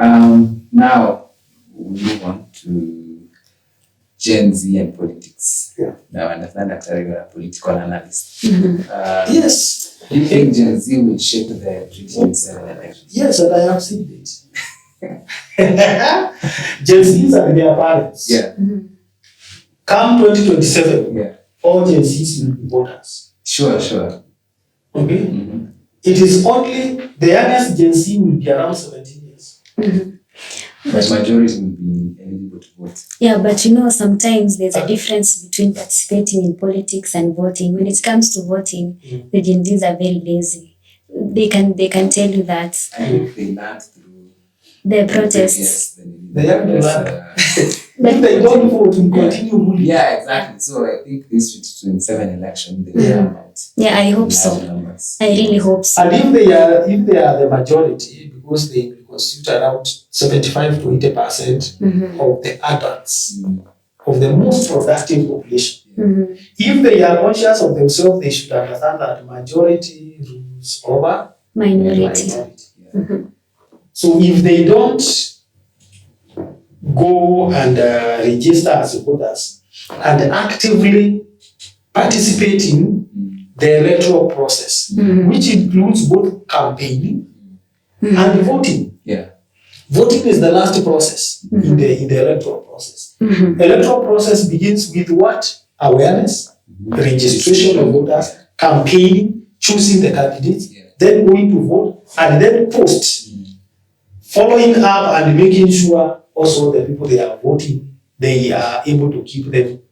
Now we move on to Gen Z and politics. Yeah. Now I understand actually you're a political analyst. Yes. Do you think Gen Z will shape the 2027 election? Yes, and I have seen it. Gen Zs are their parents. Yeah. Come 2027, Yeah. all Gen Zs will be voters. Sure. Okay? Mm-hmm. It is only the youngest Gen Z will be around 17 years. But majority will be eligible to vote. Yeah, but sometimes there's a difference between participating in politics and voting. When it comes to voting, the Gen Zs are very lazy. They can tell you that. I think they learned through the protests. They have to learn. If they don't vote, we continue bullying. Yeah, exactly. So I think this 2027 election, they will come out. Yeah, I hope so. Numbers. I really hope so. And if they are the majority, because they will constitute around 75 to 80% of the adults, of the most productive population. If they are conscious of themselves, they should understand that majority rules over minority. So if they don't go and register as voters and actively participate in the electoral process, which includes both campaigning and voting. Yeah. Voting is the last process in the electoral process. Electoral process begins with what? Awareness, registration of voters, campaigning, choosing the candidates, then going to vote, and then post. Following up and making sure also the people they are voting, they are able to keep them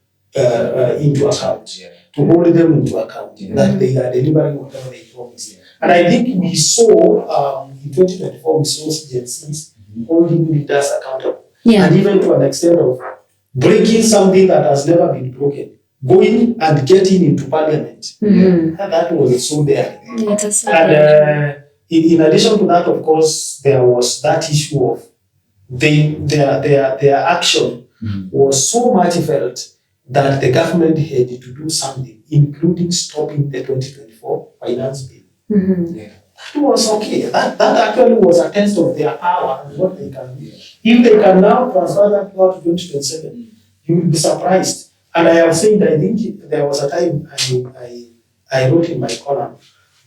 into account, to hold them into account, that they are delivering whatever they promise. And I think we saw in 2024, we saw Gen Zs holding leaders accountable. And even to an extent of breaking something that has never been broken, going and getting into parliament. And that was so there. And in addition to that, of course, there was that issue of their action was so much felt that the government had to do something, including stopping the 2024 finance bill. That was okay. That actually was a test of their power and what they can do. If they can now transfer that power to 2027, you will be surprised. And I have said, I think there was a time I wrote in my column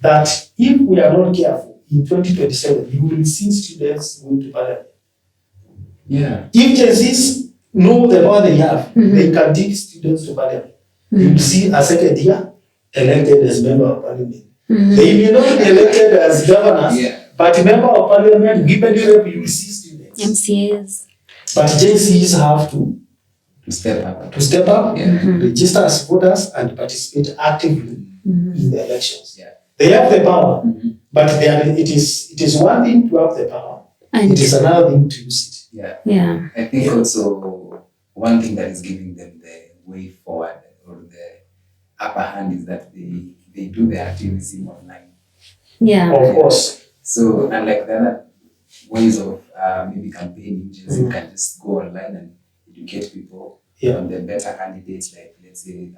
that if we are not careful, in 2027, you will see students going to parliament. Yeah. If Gen Zs know the power they have, they can take students to parliament. You will see a second year elected as member of parliament. They may not be elected as governors, but member of parliament, women rep, you will see students. MCAs. But Gen Zs have to step up. Register as voters and participate actively in the elections. They have the power, but it is one thing to have the power, and it is another thing to use it. I think also one thing that is giving them the way forward or the upper hand is that they do their activism online. Of course. So unlike the other ways of maybe campaigning, you can just go online and educate people on the better candidates, like let's say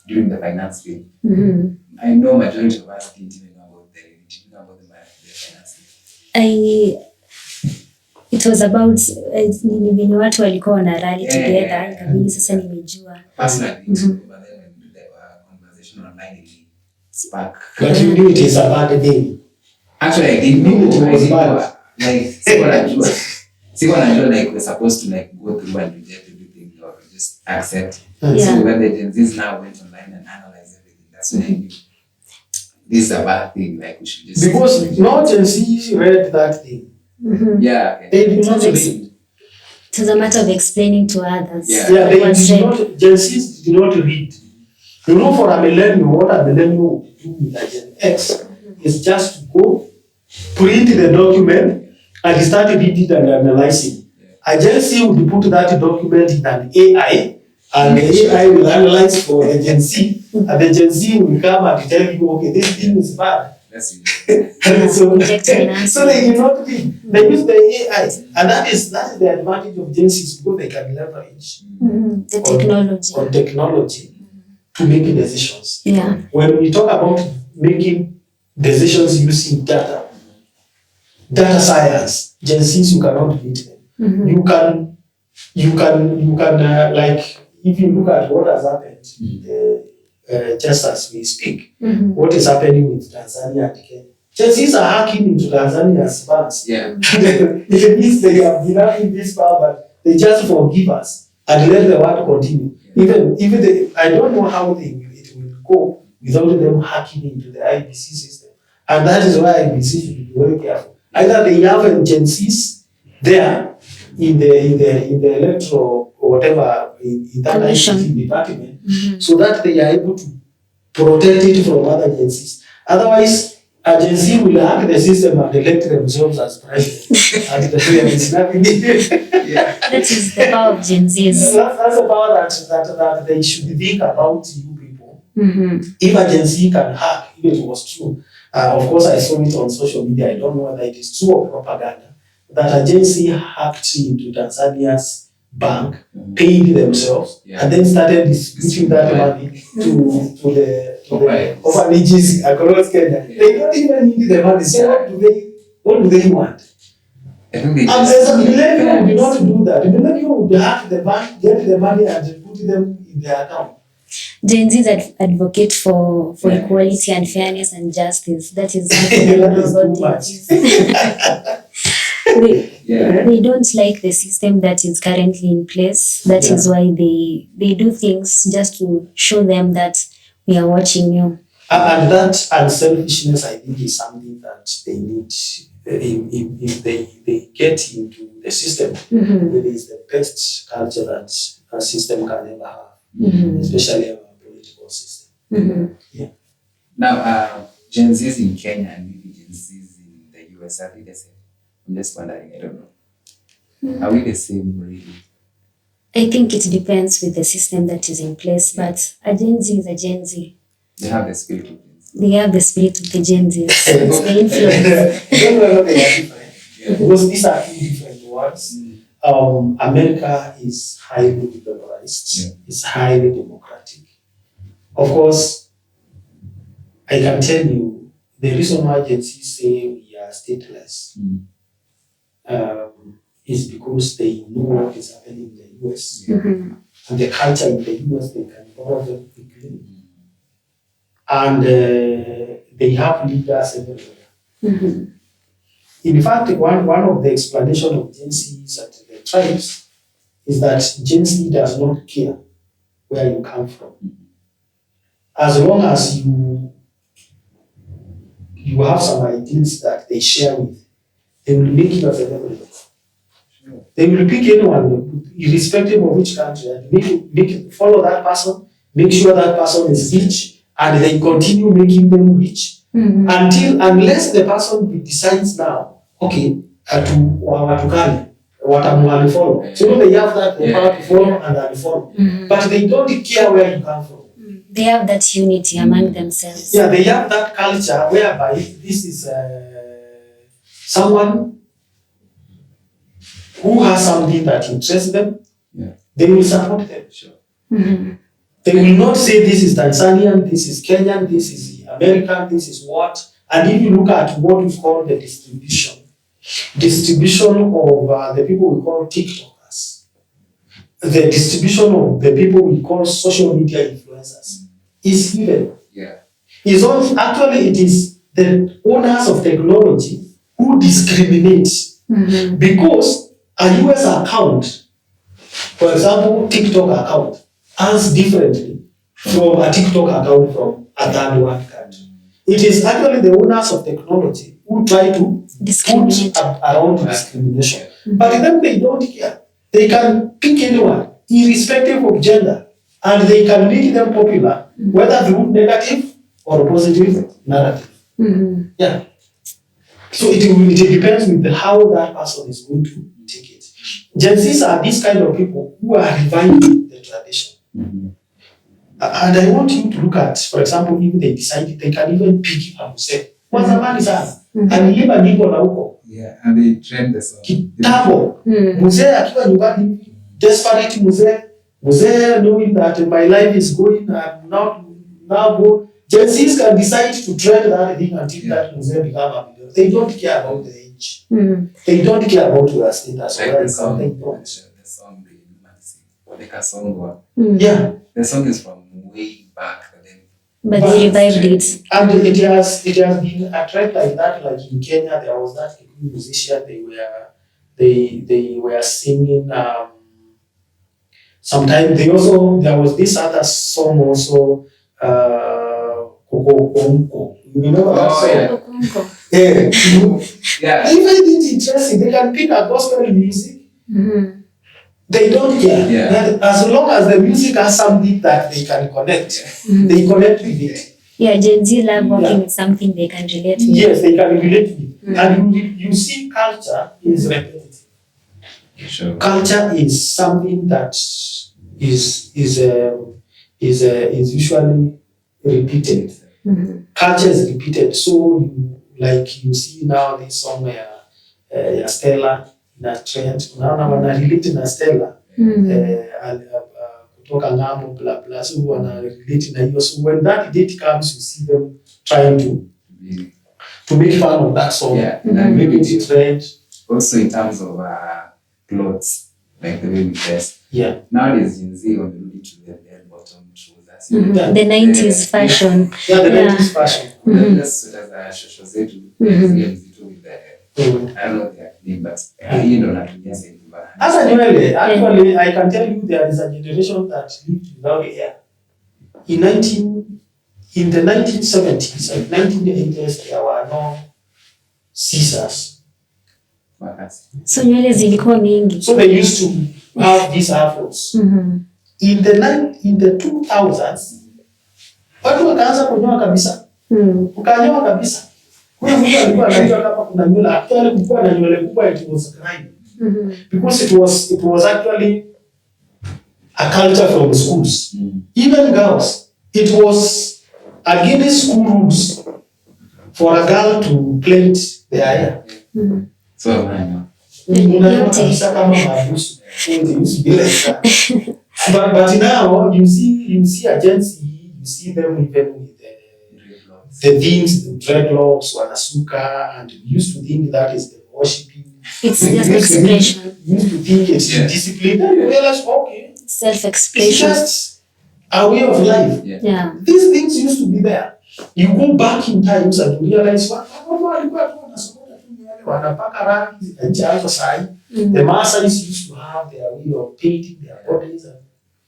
during the finance bill. I know majority of us didn't even know about the finance bill. It was about venye watu walikuwa wana rally together, ikabidi sasa nimejua. Personally, but then when the conversation online spark. But you knew it is a bad thing. Actually, I didn't know it was bad. Like, siko najua like we're supposed to like go through and reject everything or just accept. So when the Gen Zs now went online and analyzed everything, that's when I knew this is a bad thing. Like we should just because no Gen Z read that thing. They did not read. It was a matter of explaining to others. They did not. Gen Zs did not read. You know, for a millennial, what a millennial would do with a Gen X is just to go print the document and start reading and analyzing. A Gen Z would put that document in an AI, and the AI will analyze for the Gen Z, and the Gen Z will come and tell you, okay, this thing is bad. So they did not read. They use the AI, and that is the advantage of Gen Zs, because they can leverage the technology to make decisions. Yeah. When we talk about making decisions using data, data science, Gen Zs, you cannot beat them. You can like, if you look at what has happened, just as we speak, what is happening with Tanzania and Kenya. Gen Zs are hacking into Tanzania's banks. Yeah. It means they have been having this power, but they just forgive us and let the world continue. Even I don't know how it will go without them hacking into the IBC system. And that is why IBC should be very careful. Either they have agencies there in the electoral or whatever in that IBC department, so that they are able to protect it from other agencies. Otherwise, agency will hack the system and elect themselves as president. And there is nothing. That is the power of Gen Zs. That's the power that they should think about you people. If agency can hack, if it was true, of course I saw it on social media, I don't know whether it is true or propaganda, that agency hacked into Tanzania's bank, paid themselves, and then started distributing that money to the orphanages across Kenya. They don't even need the money. So what do they want? And there's a millennium would not do that. The millennium would hack the bank, get the money, and put them in their account. Gen Zs advocate for equality and fairness and justice. That is They don't like the system that is currently in place. That is why they do things just to show them that we are watching you. And that unselfishness, I think, is something that they need. If they get into the system, it is the best culture that a system can ever have, especially our political system. Now, Gen Zs in Kenya and maybe Gen Zs in the US, are we the same? I'm just wondering, I don't know. Are we the same, really? I think it depends with the system that is in place, but a Gen Z is a Gen Z. They have the spirit of Gen Z. They have the spirit of the Gen Z. It's the influence. I don't know they are different. Because these are two different words. America is highly liberalized. It's highly democratic. Of course, I can tell you the reason why Gen Z say we are stateless is because they know what is happening in the US. And the culture in the US, they can borrow them quickly. And they have leaders everywhere. In fact, one of the explanations of Gen Zs and the tribes is that Gen Z does not care where you come from. As long as you have some ideas that they share with, they will make you available. They will pick anyone, irrespective of which country, and follow that person, make sure that person is rich, and they continue making them rich unless the person decides now, okay, watukane, follow. So they have that power to follow and unfollow, but they don't care where you come from. They have that unity among themselves. Yeah, they have that culture whereby this is someone who has something that interests them. They will support them. They will not say this is Tanzanian, this is Kenyan, this is American, this is what. And if you look at what we call the distribution of the people we call TikTokers, the distribution of the people we call social media influencers is even. It is the owners of technology who discriminate because a US account, for example, TikTok account, earns differently from a TikTok account from a third world country. It is actually the owners of technology who try to put around discrimination. But then they don't care. They can pick anyone, irrespective of gender, and they can make them popular, whether through negative or positive narrative. So it depends with how that person is going to take it. Gen Zs are these kind of people who are reviving the tradition. And I want you to look at, for example, if they decide they can even pick up and say, what's the man is us? And live and live on huko. And they trend the song. Kitambo. Mzee akiwa nyumbani, desperate mzee knowing that my life is going, I'm now Gen Zs can decide to trend that thing until that mzee become a million. They don't care about the age. age. They don't care about your status. Like Or the song, they the don't. song they normally sing, like a song one. Yeah. The song is from way back, But they revived it. And it has been a trend like that. Like in Kenya, there was that musician. They were singing. Sometimes there was this other song also. Koko Konko. You remember that song? Yeah. Yeah. I find it interesting. They can pick a gospel music. They don't care. Yeah. As long as the music has something that they can connect, they connect with it. Yeah, Gen Z love working with something they can relate with. Yes, they can relate with. And you see, culture is repetitive. Sure. Culture is something that is usually repeated. Culture is repeated. So you see now this song ya Stella na trend. Unaona wana relate na Stella. Kutoka ng'ambo blah blah. So wana relate na hiyo. So when that date comes, you see them trying to make fun of that song. Yeah. And maybe it's trend. Also in terms of clothes, like the way we dress. Yeah. Nowadays, Gen Z only to the bell-bottom trousers. The 90s fashion. Yeah, the 90s fashion. That's shosho zetu. Zile mzito with the I don't know their name, but hii ndo natumia zaidi bana. Hasa nywele, actually, I can tell you there is a generation that lived without hair. In the 1970s and 1980s, there were no scissors. So nywele zilikuwa mingi. So they used to have these afros. In the 2000s, watu wakaanza kunyoa kabisa. Ukanyoa kabisa. Huyo mtu alikuwa anajua kama kuna nywele, actually kulikuwa na nywele kubwa, it was crime. Because it was actually a culture from schools. Even girls, it was against school rules for a girl to plait their hair. So man. Kabisa kama mabusu. It used to be like that. But now you see a Gen Z, you see them even with the things, the dreadlocks, wanasuka, and we used to think that is the worshiping. It's just expression. We used to think it's discipline. Then you realize, okay, self-expression. it's just a way of life. Yeah. These things used to be there. You go back in times and you realize, the Maasais used to have their way of painting their bodies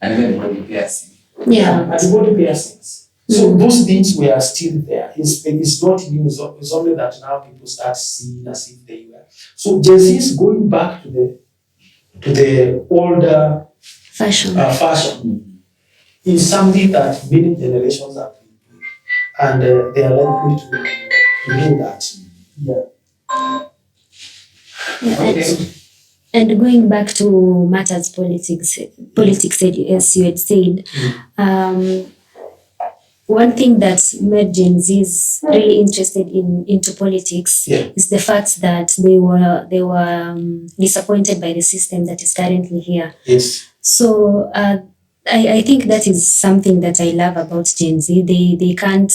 and then body piercing. Yeah. And body piercings. So those things were still there. It's not new. It's only that now people start seeing as if they were. So Gen Z is going back to the older fashion. Is something that many generations have been doing, and they are likely to do that. Yeah. And going back to matters politics, as you had said, one thing that made Gen Zs really interested into politics is the fact that they were disappointed by the system that is currently here. Yes. So I think that is something that I love about Gen Z. They can't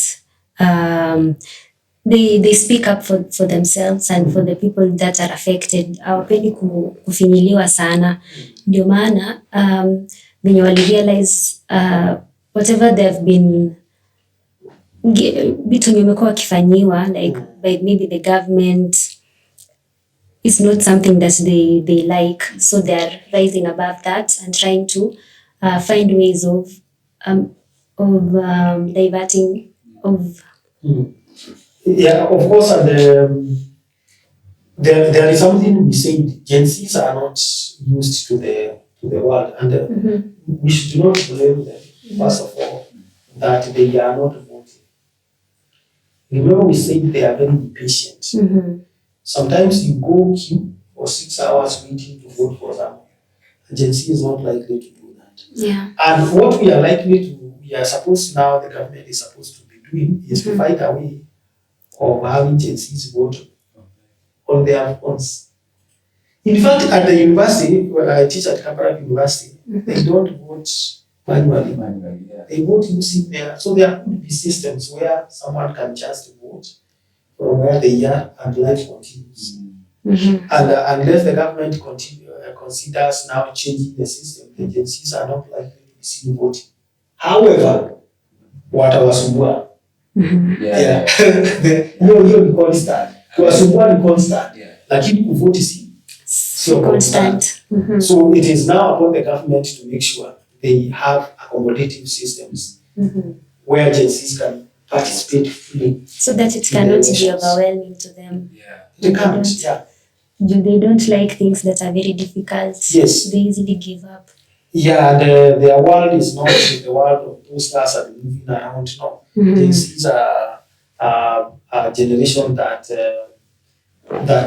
they speak up for themselves and for the people that are affected. Hawapendi kufinyiliwa sana. Ndio maana when wali realize whatever they've been vitu wamekuwa wakifanyiwa like by maybe the government is not something that they like, so they are rising above that and trying to find ways of diverting of Yeah, of course, and there is something we say: Gen Zs are not used to the world, and we should not blame them. First of all, that they are not voting. Remember, we said they are very impatient. Sometimes you go queue for 6 hours waiting to vote for someone. Gen Z is not likely to do that. Yeah. And what we are supposed now, the government is supposed to be doing is to find a way of having Gen Zs vote on their phones. In fact, at the university, where I teach at Kampala University, they don't vote manually. They vote using so there could be systems where someone can just vote from where they are and life continues. And unless the government considers now changing the system, the agencies are not likely to be seen voting. However, watawasumbua. Yeah. Hiyo ni constant. Kuwasumbua ni constant. Lakini kuvoti sio constant. So it is now upon the government to make sure they have accommodative systems where agencies can participate fully. So that it cannot be overwhelming to them. They can't. They don't like things that are very difficult. Yes. They easily give up. Yeah, and their world is not the world of posters and moving around. No, this is a generation that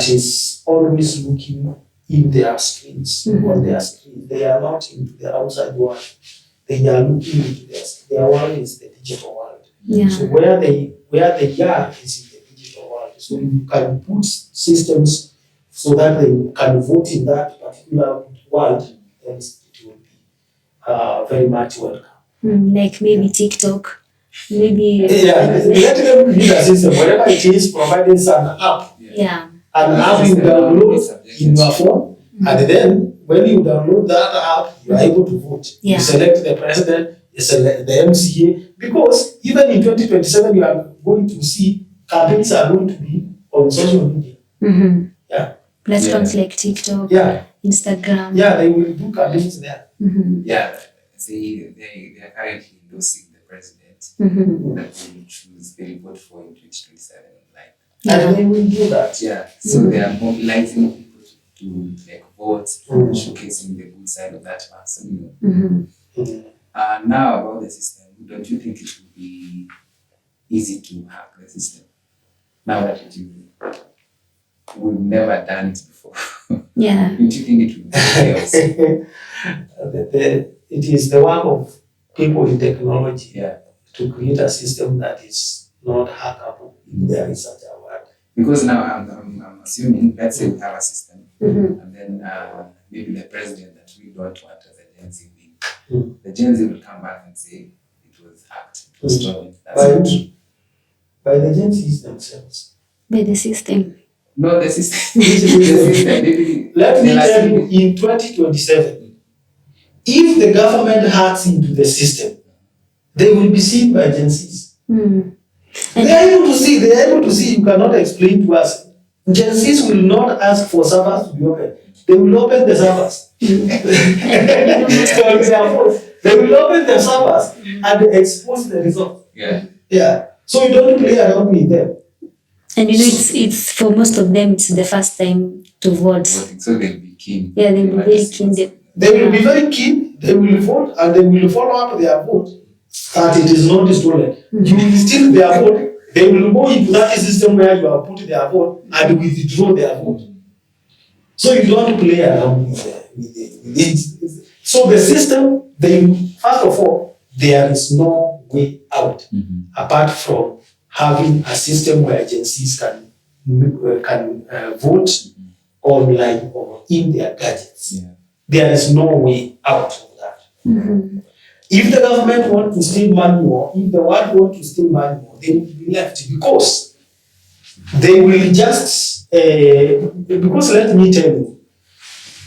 is always looking in their screens, on their screen. They are not into their outside world. They are looking into their world is the digital world. Yeah. So where they are is in the digital world. So you can put systems so that they can vote in that particular world, then it will be very much welcome. Like maybe TikTok, maybe. Let them use the system, whatever it is, provided it's an app. An app you download in your phone, and then when you download that app, you are able to vote. You select the president, you select the MCA, because even in 2027, you are going to see campaigns are going to be on social media. Platforms like TikTok, Instagram. They will do campaigns there. See, they are currently endorsing the president that they will choose, they will vote for in 2027. And they will do that. So they are mobilizing people to like vote, showcasing the good side of that person. Now about the system, don't you think it would be easy to hack the system? Now that we've never done it before. Don't you think it would be chaos? It is the work of people in technology to create a system that is not hackable if there is such a word. Because now I'm assuming, let's say we have a system, and then maybe the president that we don't want as a Gen Z wing, the Gen Z will come back and say it was hacked, it was stolen. By the Gen Zs themselves. By the system. No, the system. Maybe, let me tell you, in 2027, if the government hacks into the system, they will be seen by Gen Zs. They are able to see, you cannot explain to us. Gen Zs will not ask for servers to be open. They will open the servers. They will open the servers and expose the result. So you don't play around with them. And it's for most of them, it's the first time to vote. So they'll be keen. They'll be very keen. They will be very keen, they will vote, and they will follow up their vote that it is not stolen. You will steal their vote, they will go into that system where you have put their vote and withdraw their vote. So you don't play around with it. So the system, first of all, there is no way out apart from having a system where agencies can vote online or in their gadgets. There is no way out of that. If the government want to steal money or if the world want to steal money, they will be left because they will just, because let me tell you,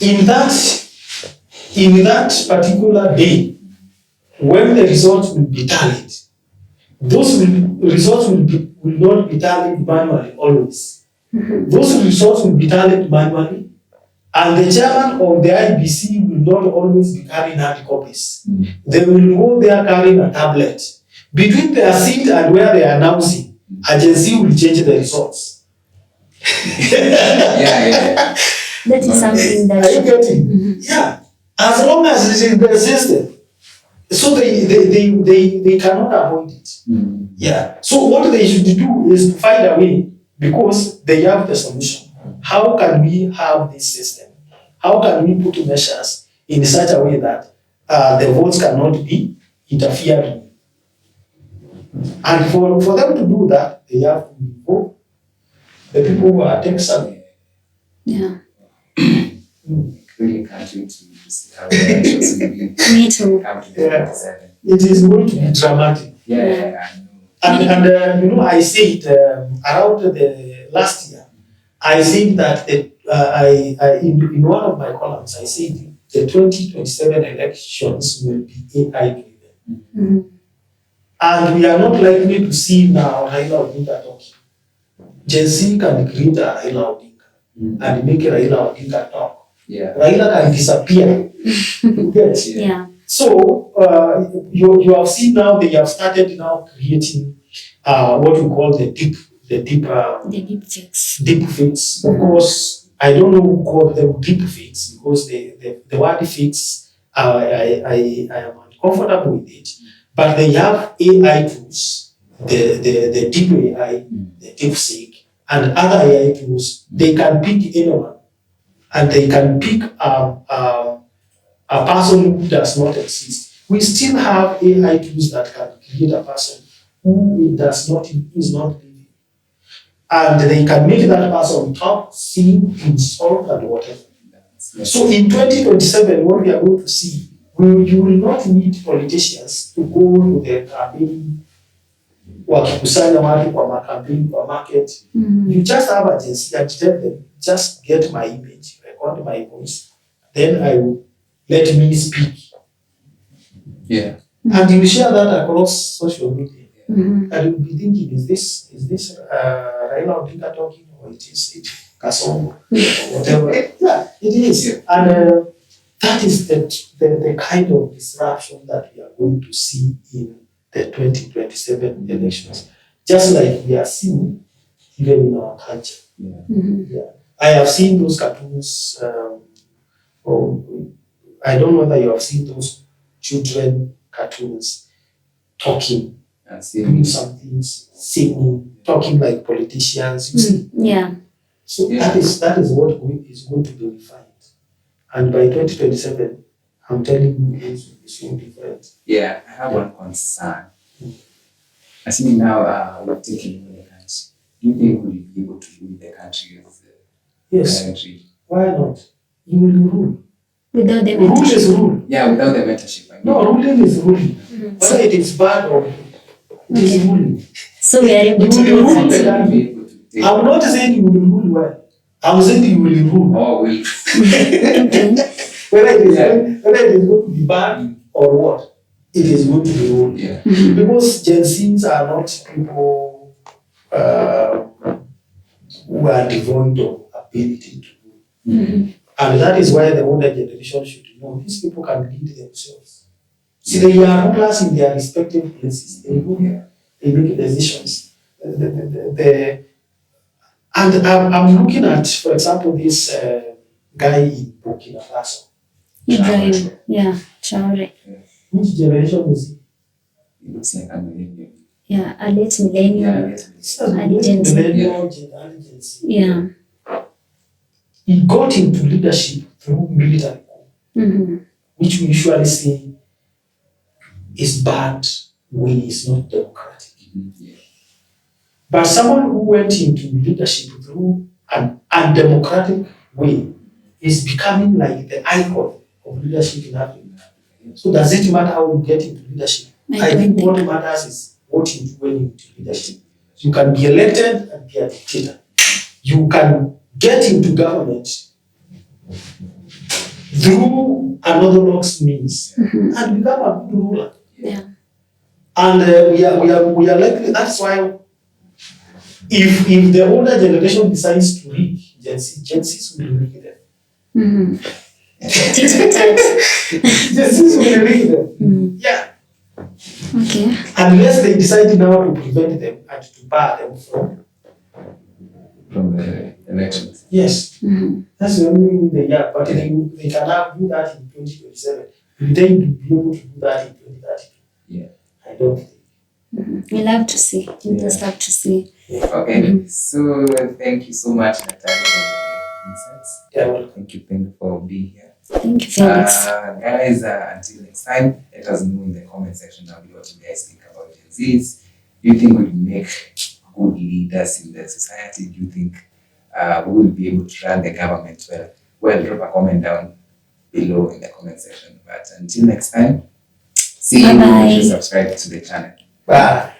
in that particular day, when the results will be tallied, those results will not be tallied manually always. Those results will be tallied manually, and the chairman of the IBC will not always be carrying hard copies. They will go there carrying a tablet. Between their seat and where they are announcing, agency will change the results. That is something that. Are you getting? As long as it is in the system. So they cannot avoid it. So what they should do is to find a way, because they have the solution. How can we have this system? How can we put measures in such a way that the votes cannot be interfered with? And for them to do that, they have to involve the people who are tech savvy. Really can't wait to see how the elections will be. Me too. It is going to be dramatic. And I said around the last year, I think that in one of my columns, I said the 2027 elections will be AI driven. And we are not likely to see now Raila Odinga talking. Gen Z can create a Raila Odinga and make Raila Odinga talk. Yeah. Raila can disappear. Yes. Yeah. So you have seen now they have started now creating what we call the deep fix. Deep fakes. Of course, I don't know who called them deep fakes because the word fakes I am uncomfortable with it. But they have AI tools, the deep AI, the deep fake, and other AI tools. They can pick anyone, and they can pick a person who does not exist. We still have AI tools that can create a person who is not living. And they can make that person talk, sing, insult, and whatever. So in 2027, what we are going to see, you will not need politicians to go to their campaign, wakikusanya watu kwa makampeni, kwa market. You just have agency and tell them, just get my image, record my voice, then I will let me speak. Yeah. And you share that across social media. And you'll be thinking, is this Raila Odinga talking, or it is Kasongo, or whatever? Yeah, it is. Yeah. And that is the kind of disruption that we are going to see in the 2027 elections. Just like we are seeing even in our culture. Yeah. Yeah. I have seen those cartoons. I don't know whether you have seen those children cartoons talking and doing some things, singing, talking like politicians. You see? Yeah. So that is what is going to be refined. And by 2027, I'm telling you, it's will be so different. Yeah, I have one concern. Assuming now we're taking over the country, do you think we'll be able to rule the country as yes. Country? Why not? You will rule. Without the rule is rule. Yeah, without the mentorship. I mean. No, ruling is ruling. Whether it is bad or it is ruling. So we are able to rule do the that. country. I'm not saying you will rule well. I'm saying you will rule. Oh, will. Whether it is going to be bad or what, it is going to be ruled. Yeah. Because Gen Zs are not people who are devoid of ability to rule. And that is why the older generation should know these people can lead themselves. See, they are rulers in their respective places. They rule, they make decisions. And I'm looking at, for example, this guy in Burkina Faso. Ibrahim, Traore. Which generation is he? It looks like a millennial. Yeah, a late millennial. Millennial. Yeah. He got into leadership through military coup, which we usually say is bad when it's not democratic. Yeah. But someone who went into leadership through an undemocratic way is becoming like the icon of leadership in Africa. So does it matter how you get into leadership? I think what matters is what you do when you into leadership. You can be elected and be a dictator. You can get into government through unorthodox means and become a good ruler. Yeah. And we are likely, that's why if the older generation decides to rig Gen Zs will rig them. Gen Zs will rig them. Yeah. Okay. Unless they decide now to prevent them and to bar them from the elections. Yes. That's the only way they are. But they cannot do that in 2027. Will they be able to do that in 2030? Yeah. I don't think. We'll have to see. We'll just have to see. Okay. So thank you so much, Natalia, for the insights. Yeah, well, thank you for being here. Thank you, Felix. Guys, until next time, let us know in the comment section down below what you guys think about Gen Zs. Do you think we make good leaders in the society? Do you think we will be able to run the government well? Well, drop a comment down below in the comment section. But until next time, see you. Make sure you subscribe to the channel. bye.